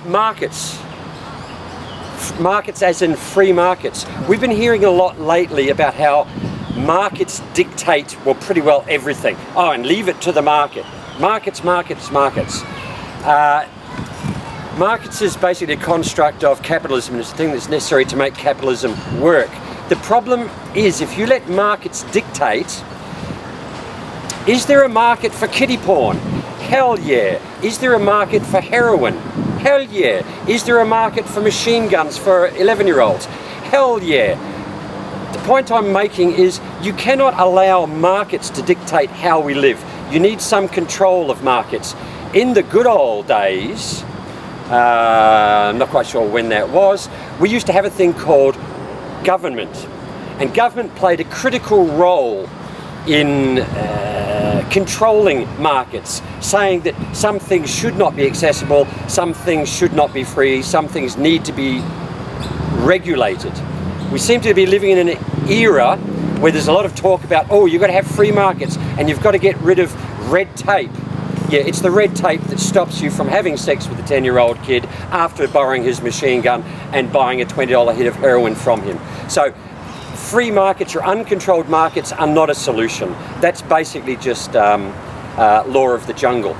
Markets. Markets as in free markets. We've been hearing a lot lately about how markets dictate, well, pretty well everything. Oh, and leave it to the market. Markets, markets, markets. Markets is basically a construct of capitalism. It's a thing that's necessary to make capitalism work. The problem is, if you let markets dictate, is there a market for kiddie porn? Hell yeah. Is there a market for heroin? Hell yeah. Is there a market for machine guns for 11-year-olds? Hell yeah. The point I'm making is you cannot allow markets to dictate how we live. You need some control of markets. In the good old days, I'm not quite sure when that was, we used to have a thing called government. And government played a critical role in controlling markets, saying that some things should not be accessible, some things should not be free, some things need to be regulated. We seem to be living in an era where there's a lot of talk about, oh, you've got to have free markets and you've got to get rid of red tape. Yeah, it's the red tape that stops you from having sex with a 10-year-old kid after borrowing his machine gun and buying a $20 hit of heroin from him. So free markets or uncontrolled markets are not a solution. That's basically just law of the jungle.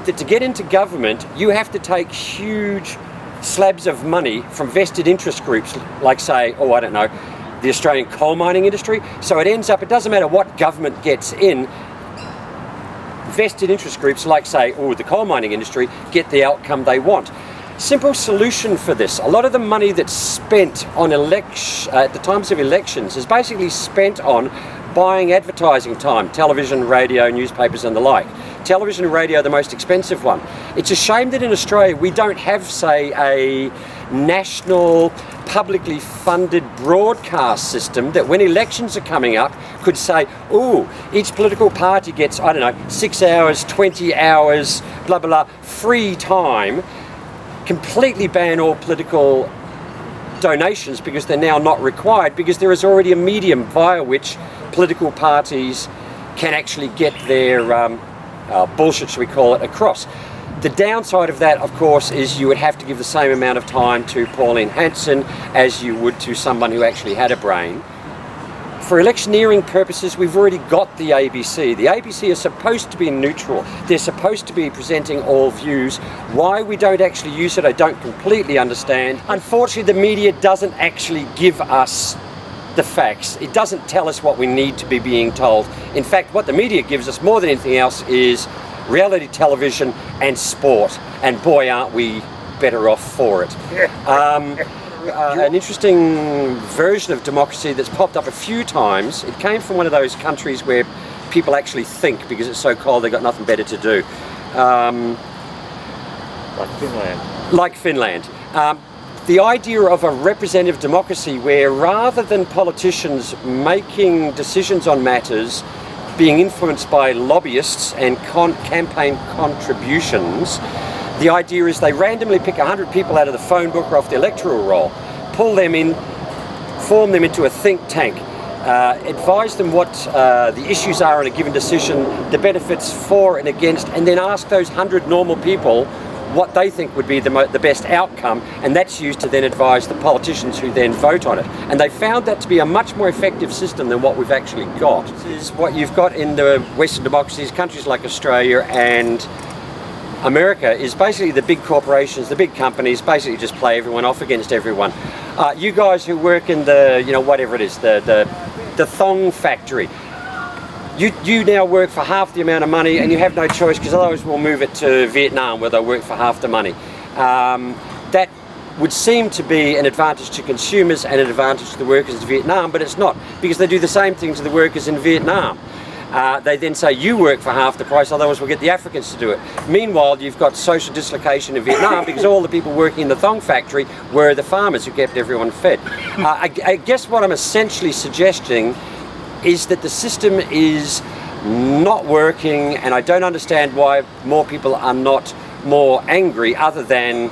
To get into government, you have to take huge slabs of money from vested interest groups, like say, oh, I don't know, the Australian coal mining industry. So it ends up, it doesn't matter what government gets in, vested interest groups like say, oh, the coal mining industry get the outcome they want. Simple solution for this. A lot of the money that's spent on at the times of elections is basically spent on buying advertising time, television, radio, newspapers and the like. Television and radio, the most expensive one. It's a shame that in Australia we don't have, say, a national publicly funded broadcast system that when elections are coming up could say, oh, each political party gets, I don't know, 6 hours, 20 hours, blah, blah, blah, free time. Completely ban all political donations because they're now not required, because there is already a medium via which political parties can actually get their bullshit, shall we call it, across. The downside of that, of course, is you would have to give the same amount of time to Pauline Hanson as you would to someone who actually had a brain. For electioneering purposes, we've already got the ABC. The ABC is supposed to be neutral. They're supposed to be presenting all views. Why we don't actually use it, I don't completely understand. Unfortunately, the media doesn't actually give us the facts. It doesn't tell us what we need to be being told. In fact, what the media gives us more than anything else is reality television and sport. And boy, aren't we better off for it. An interesting version of democracy that's popped up a few times. It came from one of those countries where people actually think because it's so cold they've got nothing better to do. Like Finland. Like Finland. The idea of a representative democracy where rather than politicians making decisions on matters being influenced by lobbyists and campaign contributions, the idea is they randomly pick 100 people out of the phone book or off the electoral roll, pull them in, form them into a think tank, advise them what the issues are in a given decision, the benefits for and against, and then ask those 100 normal people what they think would be the best outcome, and that's used to then advise the politicians who then vote on it. And they found that to be a much more effective system than what we've actually got. This is what you've got in the Western democracies, countries like Australia and America, is basically the big corporations, the big companies basically just play everyone off against everyone. You guys who work in the, whatever it is, the thong factory, you now work for half the amount of money and you have no choice because otherwise we'll move it to Vietnam where they'll work for half the money. That would seem to be an advantage to consumers and an advantage to the workers in Vietnam, but it's not, because they do the same thing to the workers in Vietnam. They then say you work for half the price, otherwise we'll get the Africans to do it. Meanwhile, you've got social dislocation in Vietnam because all the people working in the thong factory were the farmers who kept everyone fed. I guess what I'm essentially suggesting is that the system is not working, and I don't understand why more people are not more angry other than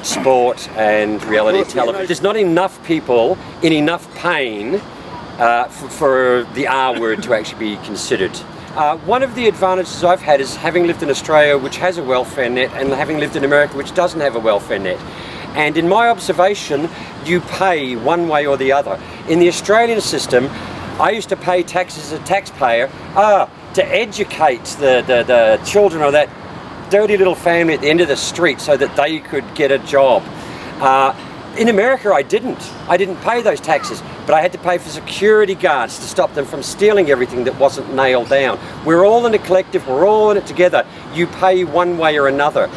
sport and reality television. There's not enough people in enough pain for the R word to actually be considered. One of the advantages I've had is having lived in Australia, which has a welfare net, and having lived in America, which doesn't have a welfare net. And in my observation, you pay one way or the other. In the Australian system, I used to pay taxes as a taxpayer to educate the children of that dirty little family at the end of the street so that they could get a job. In America, I didn't pay those taxes, but I had to pay for security guards to stop them from stealing everything that wasn't nailed down. We're all in a collective, we're all in it together. You pay one way or another.